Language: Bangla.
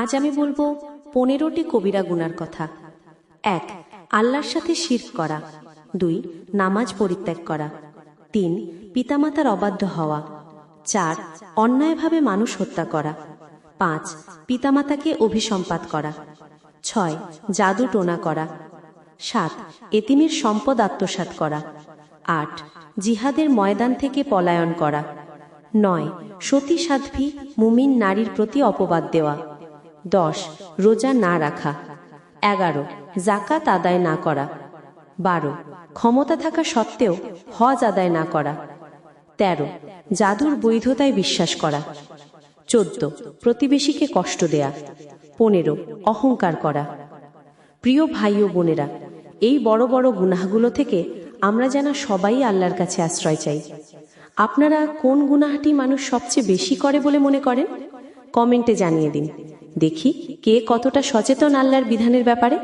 আজ আমি বলবো 15টি কবিরা গুনার কথা। 1. আল্লাহর সাথে শিরক করা। 2. নামাজ পরিত্যাগ করা। 3. পিতামাতার অবাধ্য হওয়া। 4. অন্যায়ভাবে মানুষ হত্যা করা। 5. পিতামাতাকে অভিসম্পাত করা। 6. জাদু টোনা করা। 7. এতিমের সম্পদ আত্মসাৎ করা। 8. জিহাদের ময়দান থেকে পলায়ন করা। 9. সতী সাধ্বী মুমিন নারীর প্রতি অপবাদ দেওয়া। 10. রোজা না রাখা। 11. যাকাত আদায় না করা। 12. ক্ষমতা থাকা সত্ত্বেও হজ আদায় না করা। 13. জাদুর বৈধতায় বিশ্বাস করা। 14. প্রতিবেশীকে কষ্ট দেয়া। 15. অহংকার করা। প্রিয় ভাই ও বোনেরা, এই বড় বড় গুনাহগুলো থেকে আমরা যেন সবাই আল্লাহর কাছে আশ্রয় চাই। আপনারা কোন গুনাহটি মানুষ সবচেয়ে বেশি করে বলে মনে করেন? কমেন্টে জানিয়ে দিন। দেখি কে কতটা সচেতন আল্লাহর বিধানের ব্যাপারে।